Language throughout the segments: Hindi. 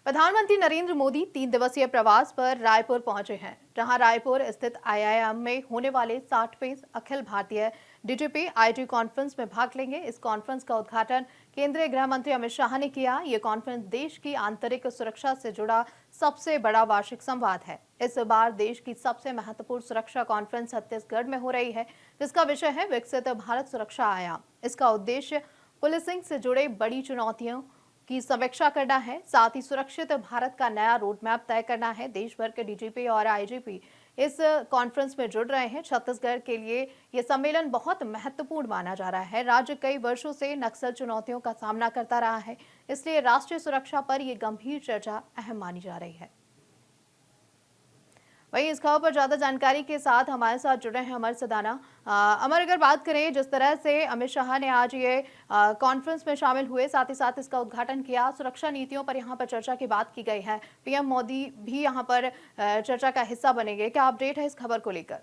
प्रधानमंत्री नरेंद्र मोदी 3 दिवसीय प्रवास पर रायपुर पहुंचे हैं, जहां रायपुर स्थित आईआईएम में होने वाले 60वें Akhil Bharatiya DGP IG conference में भाग लेंगे। इस कॉन्फ्रेंस का उद्घाटन केंद्रीय गृह मंत्री अमित शाह ने किया। ये कॉन्फ्रेंस देश की आंतरिक सुरक्षा से जुड़ा सबसे बड़ा वार्षिक संवाद है। इस बार देश की सबसे महत्वपूर्ण सुरक्षा कॉन्फ्रेंस छत्तीसगढ़ में हो रही है, जिसका विषय है विकसित भारत सुरक्षा आयाम। इसका उद्देश्य पुलिसिंग से जुड़े बड़ी चुनौतियों की समीक्षा करना है, साथ ही सुरक्षित भारत का नया रोड मैप तय करना है। देश भर के डीजीपी और आईजीपी इस कॉन्फ्रेंस में जुड़ रहे हैं। छत्तीसगढ़ के लिए यह सम्मेलन बहुत महत्वपूर्ण माना जा रहा है। राज्य कई वर्षों से नक्सल चुनौतियों का सामना करता रहा है, इसलिए राष्ट्रीय सुरक्षा पर यह गंभीर चर्चा अहम मानी जा रही है। वहीं इस खबर पर ज्यादा जानकारी के साथ हमारे साथ जुड़े हैं अमर सदाना। अमर, अगर बात करें जिस तरह से अमित शाह ने आज ये कॉन्फ्रेंस में शामिल हुए, साथ ही साथ इसका उद्घाटन किया, सुरक्षा नीतियों पर यहाँ पर चर्चा की बात की गई है, पीएम मोदी भी यहाँ पर चर्चा का हिस्सा बनेंगे, क्या अपडेट है इस खबर को लेकर?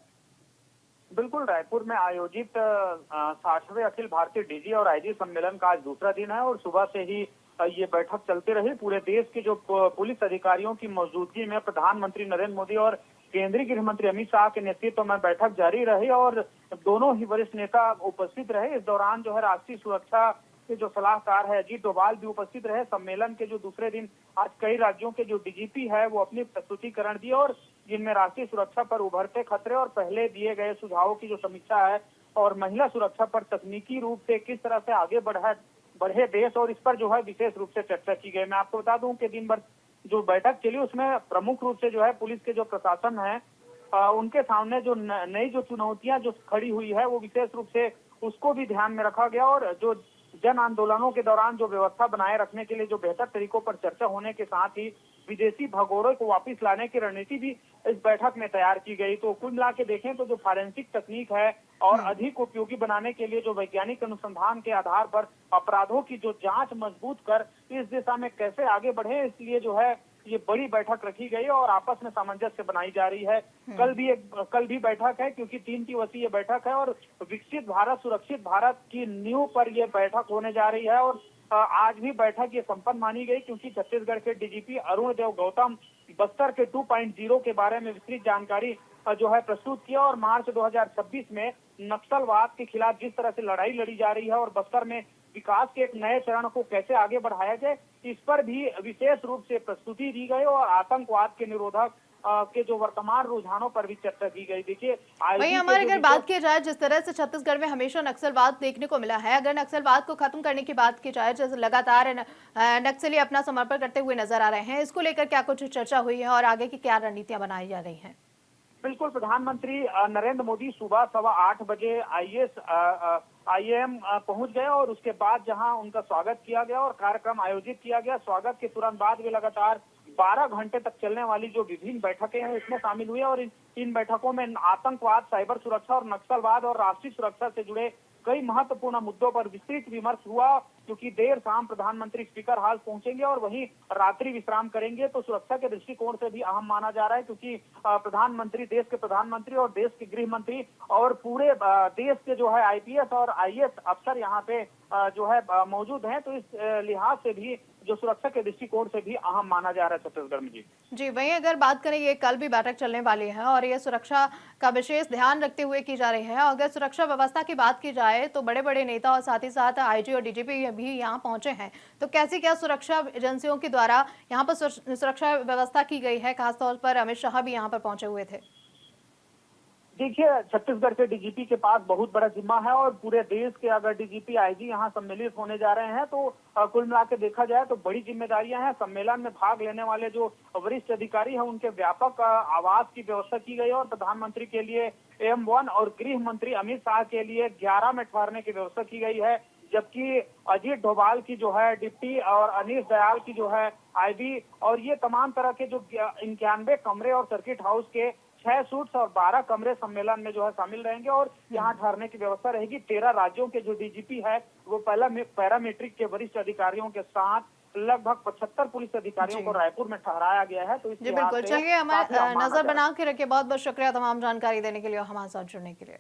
बिल्कुल, रायपुर में आयोजित 60वें अखिल भारतीय डीजी और आईजी सम्मेलन का आज दूसरा दिन है और सुबह से ही ये बैठक चलती रही। पूरे देश के जो पुलिस अधिकारियों की मौजूदगी में प्रधानमंत्री नरेंद्र मोदी और केंद्रीय गृह मंत्री अमित शाह के नेतृत्व में बैठक जारी रही और दोनों ही वरिष्ठ नेता उपस्थित रहे। इस दौरान जो है राष्ट्रीय सुरक्षा के जो सलाहकार है अजीत डोभाल भी उपस्थित रहे। सम्मेलन के जो दूसरे दिन आज कई राज्यों के जो डीजीपी है वो अपनी प्रस्तुतिकरण दिए और जिनमें राष्ट्रीय सुरक्षा पर उभरते खतरे और पहले दिए गए सुझावों की जो समीक्षा है और महिला सुरक्षा पर तकनीकी रूप से किस तरह से आगे बढ़े देश और इस पर जो है विशेष रूप से चर्चा की गई। मैं आपको बता दूं कि दिन भर जो बैठक चली उसमें प्रमुख रूप से जो है पुलिस के जो प्रशासन है उनके सामने जो नई जो चुनौतियां जो खड़ी हुई है वो विशेष रूप से उसको भी ध्यान में रखा गया और जो जन आंदोलनों के दौरान जो व्यवस्था बनाए रखने के लिए जो बेहतर तरीकों पर चर्चा होने के साथ ही विदेशी भगोड़ों को वापस लाने की रणनीति भी इस बैठक में तैयार की गई। तो कुल मिला के देखें तो जो फॉरेंसिक तकनीक है और अधिक उपयोगी बनाने के लिए जो वैज्ञानिक अनुसंधान के आधार पर अपराधों की जो जांच मजबूत कर इस दिशा में कैसे आगे बढ़े, इसलिए जो है ये बड़ी बैठक रखी गई और आपस में सामंजस्य बनाई जा रही है। कल भी बैठक है क्योंकि 3 दिवसीय बैठक है और विकसित भारत सुरक्षित भारत की नींव पर यह बैठक होने जा रही है और आज भी बैठक ये संपन्न मानी गई क्योंकि छत्तीसगढ़ के डीजीपी अरुण देव गौतम बस्तर के 2.0 के बारे में विस्तृत जानकारी जो है प्रस्तुत किया और मार्च 2026 में नक्सलवाद के खिलाफ जिस तरह से लड़ाई लड़ी जा रही है और बस्तर में विकास के एक नए चरण को कैसे आगे बढ़ाया जाए, इस पर भी विशेष रूप से प्रस्तुति दी गई और आतंकवाद के निरोधक के जो वर्तमान रुझानों पर भी चर्चा की गई। देखिए वही हमारे अगर बात की जाए जिस तरह से छत्तीसगढ़ में हमेशा नक्सलवाद देखने को मिला है, अगर नक्सलवाद को खत्म करने की बात की जाए, जैसे लगातार नक्सली अपना समर्पण करते हुए नजर आ रहे हैं, इसको लेकर क्या कुछ चर्चा हुई है और आगे की क्या रणनीतियां बनाई जा रही हैं? बिल्कुल, प्रधानमंत्री नरेंद्र मोदी सुबह 8:15 बजे आईआईएम पहुंच गए और उसके बाद जहां उनका स्वागत किया गया और कार्यक्रम आयोजित किया गया। स्वागत के तुरंत बाद वे लगातार 12 घंटे तक चलने वाली जो विभिन्न बैठकें हैं इसमें शामिल हुए और इन बैठकों में आतंकवाद, साइबर सुरक्षा और नक्सलवाद और राष्ट्रीय सुरक्षा से जुड़े कई महत्वपूर्ण मुद्दों पर विस्तृत विमर्श हुआ। क्योंकि देर शाम प्रधानमंत्री स्पीकर हाउस पहुंचेंगे और वहीं रात्रि विश्राम करेंगे, तो सुरक्षा के दृष्टिकोण से भी अहम माना जा रहा है क्योंकि प्रधानमंत्री, देश के प्रधानमंत्री और देश के गृह मंत्री और पूरे देश के जो है आईपीएस और आईएएस अफसर यहाँ पे जो है मौजूद हैं, तो इस लिहाज से भी जो सुरक्षा के दृष्टिकोण से भी अहम माना जा रहा है छत्तीसगढ़ में। जी, वहीं अगर बात करें, ये कल भी बैठक चलने वाली है और ये सुरक्षा का विशेष ध्यान रखते हुए की जा रही है। अगर सुरक्षा व्यवस्था की बात की जाए तो बड़े बड़े नेता और साथ ही साथ आईजी और डीजीपी भी यहाँ पहुंचे हैं, तो कैसी क्या सुरक्षा एजेंसियों के द्वारा यहाँ पर सुरक्षा व्यवस्था की गई है? खासतौर पर अमित शाह भी यहाँ पर पहुंचे हुए थे। देखिए, छत्तीसगढ़ के डीजीपी के पास बहुत बड़ा जिम्मा है और पूरे देश के अगर डीजीपी आईजी यहाँ सम्मिलित होने जा रहे हैं तो कुल मिला के देखा जाए तो बड़ी जिम्मेदारियां हैं। सम्मेलन में भाग लेने वाले जो वरिष्ठ अधिकारी हैं उनके व्यापक आवास की व्यवस्था की गई और प्रधानमंत्री के लिए M1 और गृह मंत्री अमित शाह के लिए 11 में ठहरने की व्यवस्था की गई है, जबकि अजीत डोभाल की जो है डिप्टी और अनिश दयाल की जो है आईबी और ये तमाम तरह के जो 91 कमरे और सर्किट हाउस के 6 सूट्स और 12 कमरे सम्मेलन में जो है शामिल रहेंगे और यहाँ ठहरने की व्यवस्था रहेगी। 13 राज्यों के जो डीजीपी है वो पैरामेट्रिक के वरिष्ठ अधिकारियों के साथ लगभग 75 पुलिस अधिकारियों को रायपुर में ठहराया गया है। तो जी बिल्कुल, चलिए हमारे नजर बना के रखिए। बहुत बहुत शुक्रिया तमाम जानकारी देने के लिए और हमारे साथ जुड़ने के लिए।